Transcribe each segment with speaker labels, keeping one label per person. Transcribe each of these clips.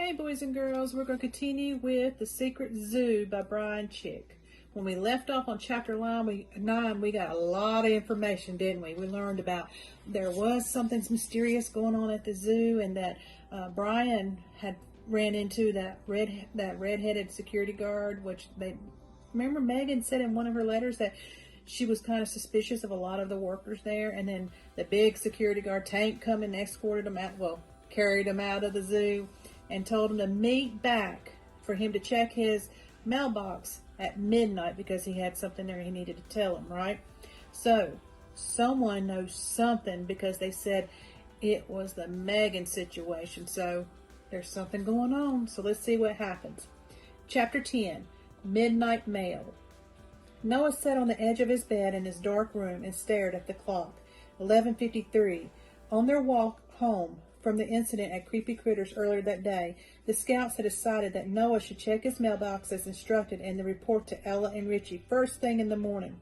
Speaker 1: Hey boys and girls, we're going to continue with The Secret Zoo by Brian Chick. When we left off on chapter 9, we got a lot of information, didn't we? We learned about there was something mysterious going on at the zoo, and that Brian had ran into that red-headed security guard, which remember Megan said in one of her letters that she was kind of suspicious of a lot of the workers there, and then the big security guard Tank come and escorted them out, carried them out of the zoo and told him to meet back for him to check his mailbox at midnight because he had something there he needed to tell him, right? So, someone knows something because they said it was the Megan situation. So, there's something going on. So, let's see what happens. Chapter 10, Midnight Mail. Noah sat on the edge of his bed in his dark room and stared at the clock. 11:53. On their walk home from the incident at Creepy Critters earlier that day, the scouts had decided that Noah should check his mailbox as instructed and then report to Ella and Richie first thing in the morning.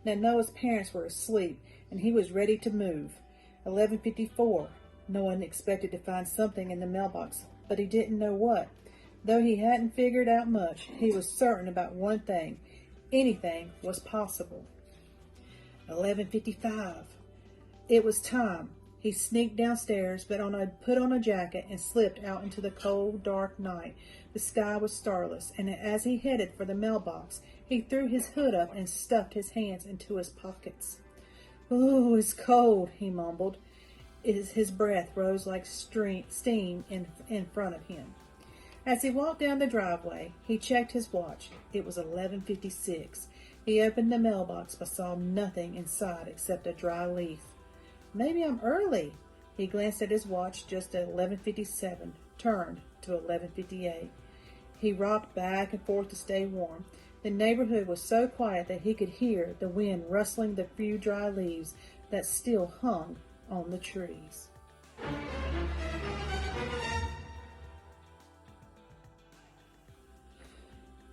Speaker 1: Now Noah's parents were asleep, and he was ready to move. 11:54. Noah expected to find something in the mailbox, but he didn't know what. Though he hadn't figured out much, he was certain about one thing. Anything was possible. 11:55. It was time. He sneaked downstairs, put on a jacket, and slipped out into the cold, dark night. The sky was starless, and as he headed for the mailbox, he threw his hood up and stuffed his hands into his pockets. "Oh, it's cold," he mumbled. His breath rose like steam in front of him. As he walked down the driveway, he checked his watch. It was 11:56. He opened the mailbox but saw nothing inside except a dry leaf. Maybe I'm early. He glanced at his watch just at 11:57, turned to 11:58. He rocked back and forth to stay warm. The neighborhood was so quiet that he could hear the wind rustling the few dry leaves that still hung on the trees.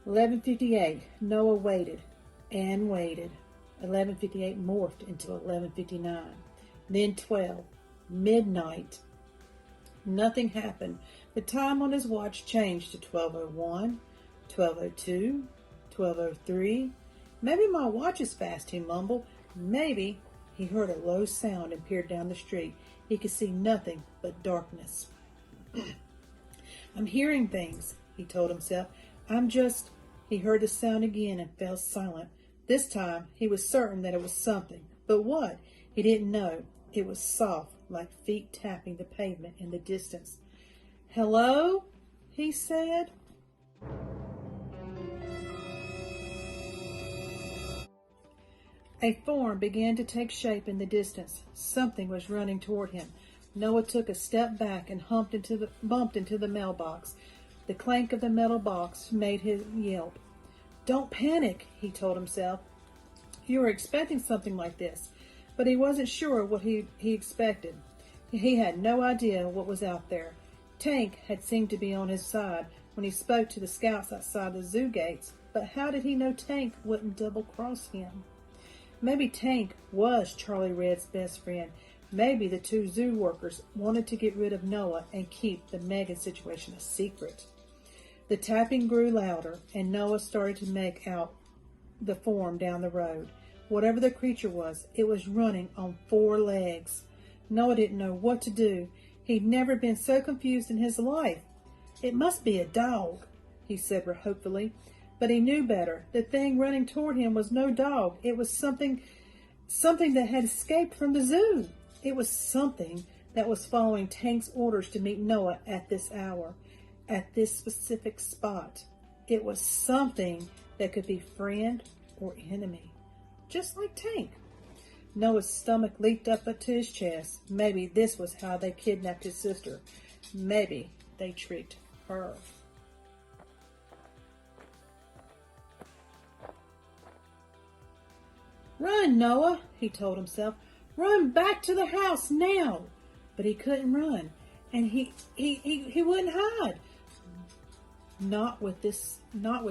Speaker 1: "11:58. Noah waited and waited. 11:58 morphed into 11:59. Then 12. Midnight. Nothing happened. The time on his watch changed to 12:01, 12:02, 12:03. Maybe my watch is fast, he mumbled. Maybe. He heard a low sound and peered down the street. He could see nothing but darkness. "I'm hearing things," he told himself. He heard the sound again and fell silent. This time he was certain that it was something. But what? He didn't know. It was soft, like feet tapping the pavement in the distance. "Hello?" he said. A form began to take shape in the distance. Something was running toward him. Noah took a step back and bumped into the mailbox. The clank of the metal box made him yelp. "Don't panic," he told himself. You were expecting something like this. But he wasn't sure what he expected. He had no idea what was out there. Tank had seemed to be on his side when he spoke to the scouts outside the zoo gates, but how did he know Tank wouldn't double-cross him? Maybe Tank was Charlie Red's best friend. Maybe the two zoo workers wanted to get rid of Noah and keep the Megan situation a secret. The tapping grew louder, and Noah started to make out the form down the road. Whatever the creature was, it was running on 4 legs. Noah didn't know what to do. He'd never been so confused in his life. "It must be a dog," he said hopefully. But he knew better. The thing running toward him was no dog. It was something that had escaped from the zoo. It was something that was following Tank's orders to meet Noah at this hour, at this specific spot. It was something that could be friend or enemy. Just like Tank. Noah's stomach leaped up to his chest. Maybe this was how they kidnapped his sister. Maybe they tricked her. "Run, Noah," he told himself. "Run back to the house now." But he couldn't run, and he wouldn't hide. Not with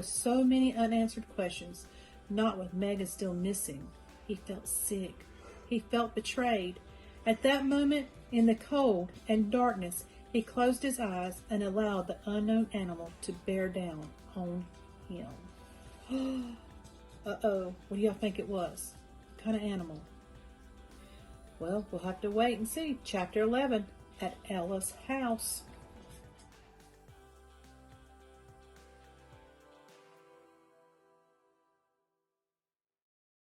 Speaker 1: so many unanswered questions. Not with Megan still missing. He felt sick. He felt betrayed. At that moment, in the cold and darkness, He closed his eyes and allowed the unknown animal to bear down on him. Uh-oh, what do y'all think it was? What kind of animal? Well, we'll have to wait and see. Chapter 11, at Ella's house.